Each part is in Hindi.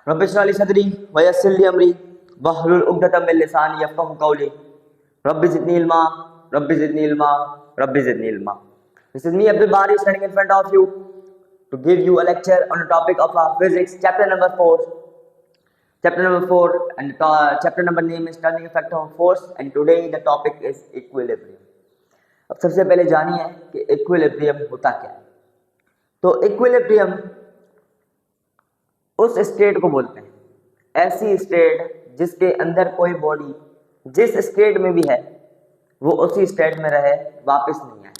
रब्बि इश्रह ली सदरी वयस्सिर ली अमरी वहलुल उक़दतम मिन लिसानी यफ़क़हू क़ौली rabbi ज़िदनी इल्मा rabbi ज़िदनी इल्मा rabbi ज़िदनी इल्मा. This is me Abdul Bari standing in front of you to give you a lecture on the topic of physics chapter number 4. And the chapter number name is turning effect of force and today the topic is equilibrium. अब सबसे पहले जानिए कि इक्विलिब्रियम होता क्या है. तो इक्विलिब्रियम उस स्टेट को बोलते हैं, ऐसी स्टेट जिसके अंदर कोई बॉडी जिस स्टेट में भी है वो उसी स्टेट में रहे, वापस नहीं आए.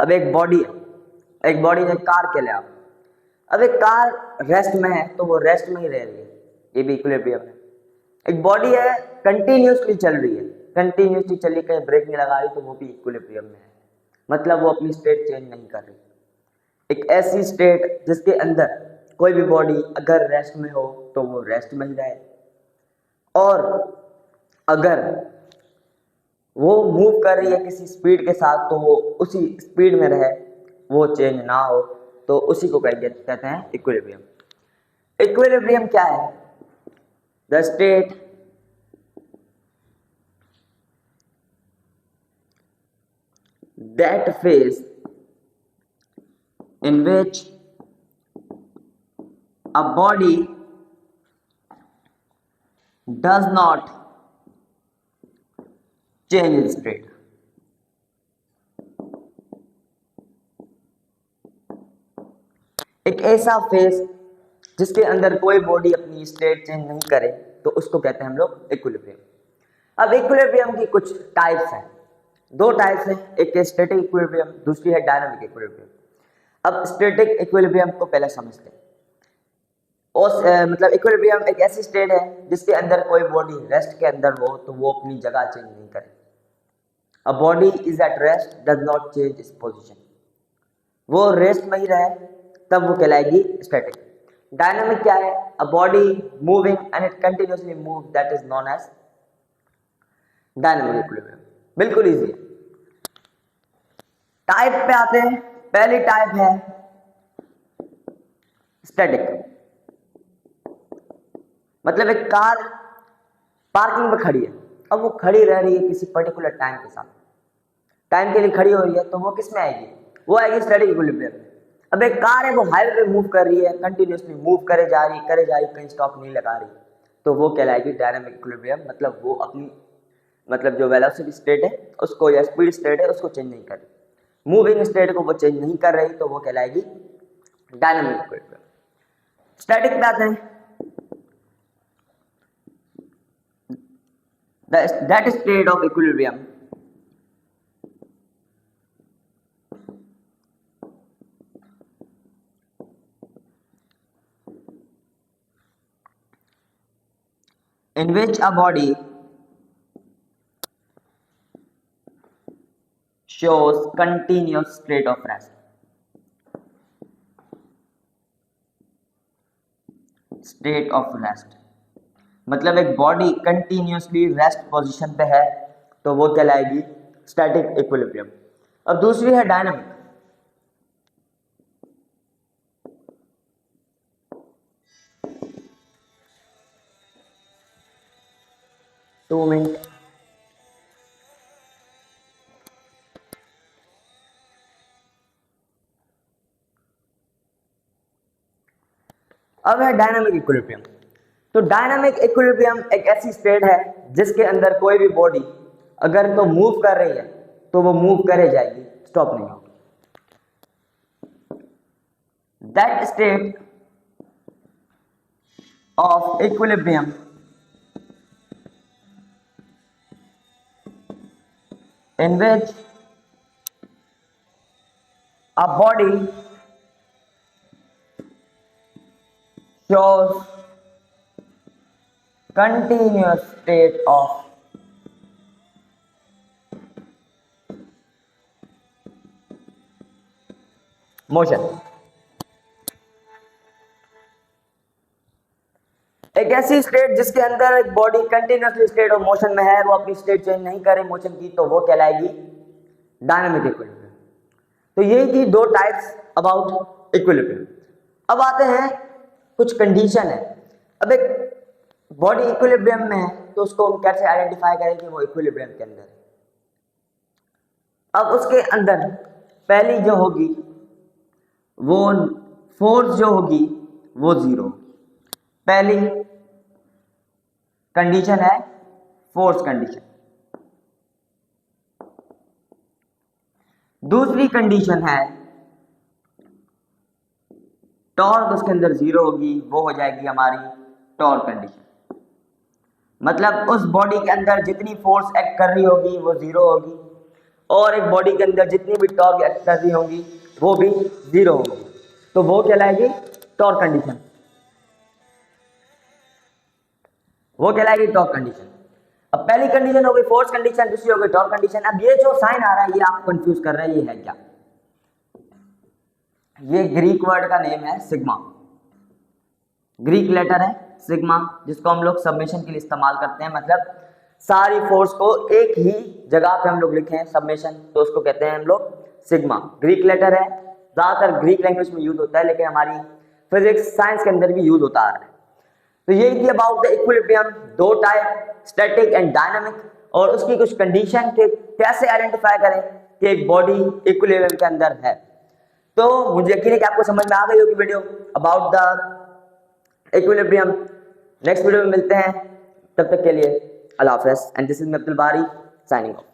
अब एक बॉडी है, एक बॉडी ने कार के लिया. अब एक कार रेस्ट में है तो वो रेस्ट में ही रह रही है, ये भी इक्विलिब्रियम है. एक बॉडी है कंटिन्यूसली चल रही है, कंटिन्यूसली चली, कहीं ब्रेक नहीं लगा रही, तो वो भी इक्विलिब्रियम में है, मतलब वो अपनी स्टेट चेंज नहीं कर रही. एक ऐसी स्टेट जिसके अंदर कोई भी बॉडी अगर रेस्ट में हो तो वो रेस्ट में ही रहे, और अगर वो मूव कर रही है किसी स्पीड के साथ तो वो उसी स्पीड में रहे, वो चेंज ना हो, तो उसी को कहते हैं इक्विलिब्रियम. इक्विलिब्रियम क्या है? The state that phase in which a body does not change its state. एक ऐसा फेज जिसके अंदर कोई बॉडी अपनी स्टेट चेंज नहीं करे तो उसको कहते हैं हम लोग इक्विलिब्रियम. अब इक्विलिब्रियम की कुछ टाइप्स हैं, दो टाइप्स हैं, एक है स्टैटिक इक्विलिब्रियम, दूसरी है डायनामिक इक्विलिब्रियम. अब स्टैटिक इक्विलिब्रियम को पहले समझते हैं. मतलब इक्विलिब्रियम एक ऐसी स्टेट है जिसके अंदर कोई बॉडी रेस्ट के अंदर हो तो वो अपनी जगह चेंज नहीं करे. A body is at rest does not change its position, वो रेस्ट में ही रहे तब वो कहलाएगी स्टैटिक. डायनामिक क्या है? A body moving and it continuously move, that is known as dynamic equilibrium. बिल्कुल इजी है. टाइप पे आते हैं. पहली टाइप है स्टैटिक, मतलब एक कार पार्किंग में खड़ी है, अब वो खड़ी रह रही है किसी पर्टिकुलर टाइम के साथ, टाइम के लिए खड़ी हो रही है, तो वो किस में आएगी? वो आएगी स्टैटिक इक्विलिब्रियम में. अब एक कार है वो हाईवे पे मूव कर रही है, कंटिन्यूअसली मूव करे जा रही, कहीं स्टॉप नहीं लगा रही, तो वो कहलाएगी डायनामिक इक्विलिब्रियम. मतलब वो अपनी मतलब जो वेलोसिटी स्टेट है उसको या स्पीड स्टेट है उसको चेंज नहीं कर रही, मूविंग स्टेट को वो चेंज नहीं कर रही, तो वो कहलाएगी डायनामिक इक्विलिब्रियम. स्टैटिक पे आते हैं. That state of equilibrium in which a body shows continuous state of rest. State of rest मतलब एक बॉडी कंटिन्यूअसली रेस्ट पोजीशन पे है तो वो कहलाएगी स्टैटिक इक्विलिब्रियम. अब दूसरी है डायनामिक. To minute. अब है डायनामिक इक्विलिब्रियम. तो डायनामिक इक्विलिब्रियम एक ऐसी स्टेट है जिसके अंदर कोई भी बॉडी अगर तो मूव कर रही है तो वो मूव करे जाएगी, स्टॉप नहीं होगी. That state of equilibrium in which a body shows continuous state of motion. एक ऐसी स्टेट जिसके अंदर एक body continuously state of motion में है, वो अपनी स्टेट चेंज नहीं करे मोशन की, तो वो कहलाएगी डायनामिक इक्विलिब्रियम. तो यही थी दो टाइप्स अबाउट इक्विलिब्रियम. अब आते हैं कुछ कंडीशन है। अब एक बॉडी इक्विलिब्रियम में है तो उसको हम कैसे आइडेंटिफाई करें कि वो इक्विलिब्रियम के अंदर है। अब उसके अंदर पहली जो होगी वो फोर्स जो होगी वो 0, पहली कंडीशन है फोर्स कंडीशन। दूसरी कंडीशन है टॉर्क उसके अंदर 0 होगी, वो हो जाएगी हमारी टॉर्क कंडीशन। मतलब उस बॉडी के अंदर जितनी फोर्स एक्ट कर रही होगी वो 0 होगी और एक बॉडी के अंदर जितनी भी टॉर्क एक्ट कर रही होगी वो भी 0 होगी, तो वो कहलाएगी टॉर्क कंडीशन, वो कहलाएगी टॉर्क कंडीशन। अब पहली कंडीशन हो गई फोर्स कंडीशन, दूसरी हो गई टॉर्क कंडीशन। अब ये जो साइन आ रहा है ये आपको कंफ्यूज कर रहा है, ये है क्या? ये ग्रीक वर्ड का नेम है सिग्मा, ग्रीक लेटर है सिग्मा, जिसको हम लोग सबमिशन के लिए इस्तेमाल करते हैं। मतलब सारी फोर्स को एक ही जगह पे हम लोग लिखे हैं सबमिशन, तो उसको कहते हैं हम लोग सिग्मा। ग्रीक लेटर है, ज्यादातर ग्रीक लैंग्वेज में यूज होता है, लेकिन हमारी फिजिक्स साइंस के अंदर भी यूज होता आ रहा है। तो यही थी अबाउट द इक्विलिब्रियम, दो टाइप, स्टैटिक एंड डायनामिक, और उसकी कुछ कंडीशन के कैसे आइडेंटिफाई करें कि एक बॉडी इक्विलिब्रियम के अंदर है। तो मुझे यकीन है कि आपको समझ में आ गई होगी video about the equilibrium. Next video में मिलते हैं, तब तक के लिए अल्लाह हाफ़िज़, and this is me Abdul बारी साइनिंग ऑफ।